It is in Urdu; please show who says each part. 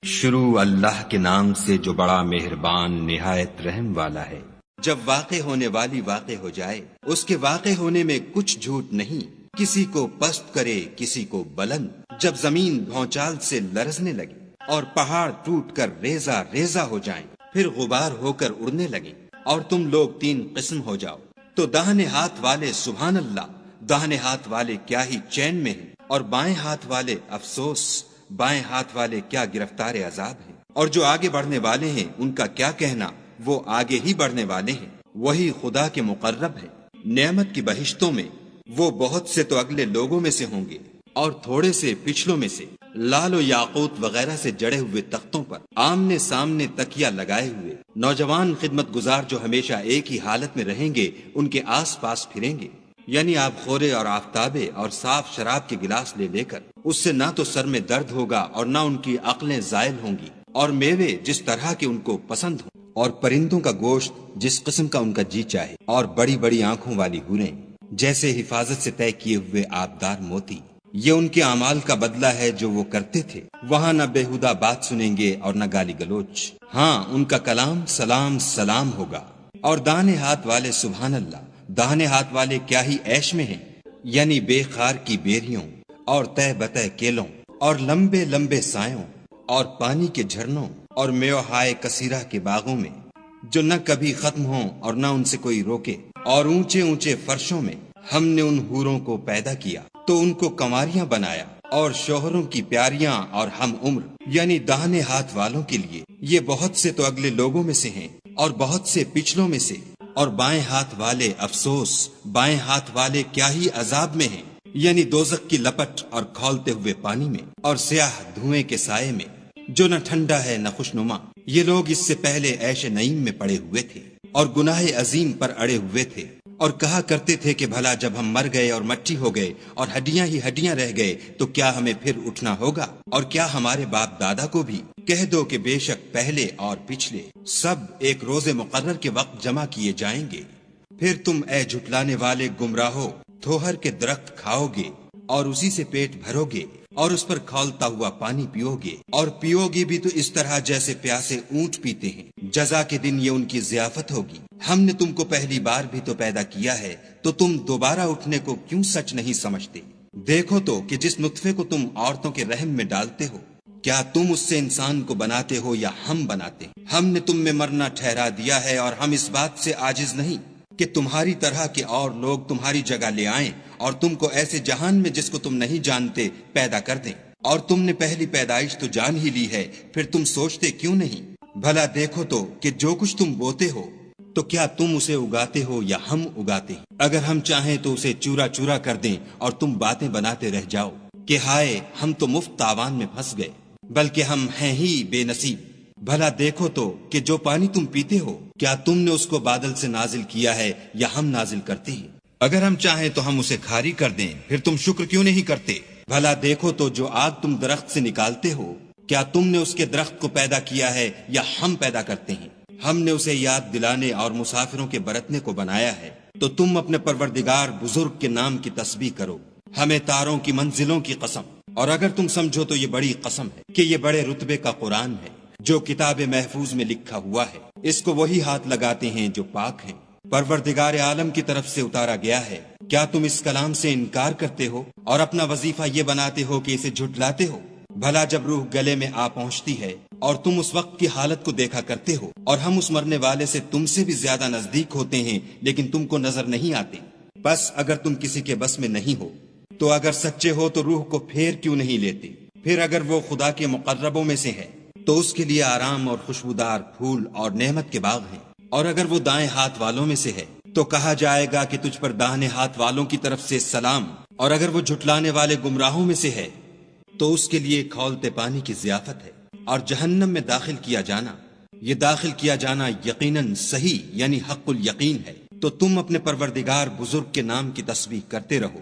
Speaker 1: شروع اللہ کے نام سے جو بڑا مہربان نہایت رحم والا ہے۔ جب واقع ہونے والی واقع ہو جائے، اس کے واقع ہونے میں کچھ جھوٹ نہیں، کسی کو پست کرے کسی کو بلند۔ جب زمین بھونچال سے لرزنے لگے اور پہاڑ ٹوٹ کر ریزہ ریزہ ہو جائیں، پھر غبار ہو کر اڑنے لگیں اور تم لوگ تین قسم ہو جاؤ، تو داہنے ہاتھ والے سبحان اللہ، داہنے ہاتھ والے کیا ہی چین میں ہیں، اور بائیں ہاتھ والے افسوس، بائیں ہاتھ والے کیا گرفتار عذاب ہیں۔ اور جو آگے بڑھنے والے ہیں ان کا کیا کہنا، وہ آگے ہی بڑھنے والے ہیں، وہی خدا کے مقرب ہے۔ نعمت کی بہشتوں میں وہ بہت سے تو اگلے لوگوں میں سے ہوں گے اور تھوڑے سے پچھلوں میں سے، لال و یاقوت وغیرہ سے جڑے ہوئے تختوں پر آمنے سامنے تکیہ لگائے ہوئے نوجوان خدمت گزار جو ہمیشہ ایک ہی حالت میں رہیں گے، ان کے آس پاس پھریں گے، یعنی آپ خورے اور آفتابے اور صاف شراب کے گلاس لے لے کر، اس سے نہ تو سر میں درد ہوگا اور نہ ان کی عقلیں زائل ہوں گی، اور میوے جس طرح کے ان کو پسند ہوں، اور پرندوں کا گوشت جس قسم کا ان کا جی چاہے، اور بڑی بڑی آنکھوں والی حوریں جیسے حفاظت سے طے کیے ہوئے آبدار موتی۔ یہ ان کے اعمال کا بدلہ ہے جو وہ کرتے تھے۔ وہاں نہ بےہودہ بات سنیں گے اور نہ گالی گلوچ، ہاں ان کا کلام سلام سلام ہوگا۔ اور داہنے ہاتھ والے سبحان اللہ، داہنے ہاتھ والے کیا ہی عیش میں ہیں، یعنی بے خار کی بیریوں اور تہ بتہ کیلوں اور لمبے لمبے سایوں اور پانی کے جھرنوں اور میوہائے کثیرہ کے باغوں میں جو نہ کبھی ختم ہوں اور نہ ان سے کوئی روکے، اور اونچے اونچے فرشوں میں ہم نے ان حوروں کو پیدا کیا تو ان کو کنواریاں بنایا، اور شوہروں کی پیاریاں اور ہم عمر، یعنی داہنے ہاتھ والوں کے لیے یہ بہت سے تو اگلے لوگوں میں سے ہیں اور بہت سے پچھلوں میں سے۔ اور بائیں ہاتھ والے افسوس، بائیں ہاتھ والے کیا ہی عذاب میں ہیں، یعنی دوزخ کی لپٹ اور کھولتے ہوئے پانی میں اور سیاہ دھوئیں کے سائے میں جو نہ ٹھنڈا ہے نہ خوشنما۔ یہ لوگ اس سے پہلے عیش نعیم میں پڑے ہوئے تھے اور گناہ عظیم پر اڑے ہوئے تھے، اور کہا کرتے تھے کہ بھلا جب ہم مر گئے اور مٹی ہو گئے اور ہڈیاں ہی ہڈیاں رہ گئے تو کیا ہمیں پھر اٹھنا ہوگا؟ اور کیا ہمارے باپ دادا کو بھی؟ کہہ دو کہ بے شک پہلے اور پچھلے سب ایک روز مقرر کے وقت جمع کیے جائیں گے۔ پھر تم اے جھٹلانے والے گمراہو تھوہر کے درخت کھاؤ گے اور اسی سے پیٹ بھرو گے اور اس پر کھولتا ہوا پانی پیو گے، اور پیو گے بھی تو اس طرح جیسے پیاسے اونٹ پیتے ہیں۔ جزا کے دن یہ ان کی ضیافت ہوگی۔ ہم نے تم کو پہلی بار بھی تو پیدا کیا ہے، تو تم دوبارہ اٹھنے کو کیوں سچ نہیں سمجھتے؟ دیکھو تو کہ جس نطفے کو تم عورتوں کے رحم میں ڈالتے ہو، کیا تم اس سے انسان کو بناتے ہو یا ہم بناتے ہیں؟ ہم نے تم میں مرنا ٹھہرا دیا ہے، اور ہم اس بات سے عاجز نہیں کہ تمہاری طرح کے اور لوگ تمہاری جگہ لے آئیں اور تم کو ایسے جہان میں جس کو تم نہیں جانتے پیدا کر دیں۔ اور تم نے پہلی پیدائش تو جان ہی لی ہے، پھر تم سوچتے کیوں نہیں؟ بھلا دیکھو تو کہ جو کچھ تم بوتے ہو تو کیا تم اسے اگاتے ہو یا ہم اگاتے ہیں؟ اگر ہم چاہیں تو اسے چورا چورا کر دیں اور تم باتیں بناتے رہ جاؤ کہ ہائے ہم تو مفت تاوان میں پھنس گئے، بلکہ ہم ہیں ہی بے نصیب۔ بھلا دیکھو تو کہ جو پانی تم پیتے ہو کیا تم نے اس کو بادل سے نازل کیا ہے یا ہم نازل کرتے ہیں؟ اگر ہم چاہیں تو ہم اسے کھاری کر دیں، پھر تم شکر کیوں نہیں کرتے؟ بھلا دیکھو تو جو آگ تم درخت سے نکالتے ہو کیا تم نے اس کے درخت کو پیدا کیا ہے یا ہم پیدا کرتے ہیں؟ ہم نے اسے یاد دلانے اور مسافروں کے برتنے کو بنایا ہے، تو تم اپنے پروردگار بزرگ کے نام کی تسبیح کرو۔ ہمیں تاروں کی منزلوں کی قسم، اور اگر تم سمجھو تو یہ بڑی قسم ہے کہ یہ بڑے رتبے کا قرآن ہے جو کتاب محفوظ میں لکھا ہوا ہے، اس کو وہی ہاتھ لگاتے ہیں جو پاک ہیں، پروردگار عالم کی طرف سے اتارا گیا ہے۔ کیا تم اس کلام سے انکار کرتے ہو اور اپنا وظیفہ یہ بناتے ہو کہ اسے جھٹلاتے ہو؟ بھلا جب روح گلے میں آ پہنچتی ہے اور تم اس وقت کی حالت کو دیکھا کرتے ہو، اور ہم اس مرنے والے سے تم سے بھی زیادہ نزدیک ہوتے ہیں لیکن تم کو نظر نہیں آتے۔ بس اگر تم کسی کے بس میں نہیں ہو تو اگر سچے ہو تو روح کو پھیر کیوں نہیں لیتے؟ پھر اگر وہ خدا کے مقربوں میں سے ہے تو اس کے لیے آرام اور خوشبودار پھول اور نعمت کے باغ ہیں، اور اگر وہ دائیں ہاتھ والوں میں سے ہے تو کہا جائے گا کہ تجھ پر داہنے ہاتھ والوں کی طرف سے سلام، اور اگر وہ جھٹلانے والے گمراہوں میں سے ہے تو اس کے لیے کھولتے پانی کی ضیافت ہے، اور جہنم میں داخل کیا جانا، یہ داخل کیا جانا یقیناً صحیح یعنی حق الیقین ہے۔ تو تم اپنے پروردگار بزرگ کے نام کی تسبیح کرتے رہو۔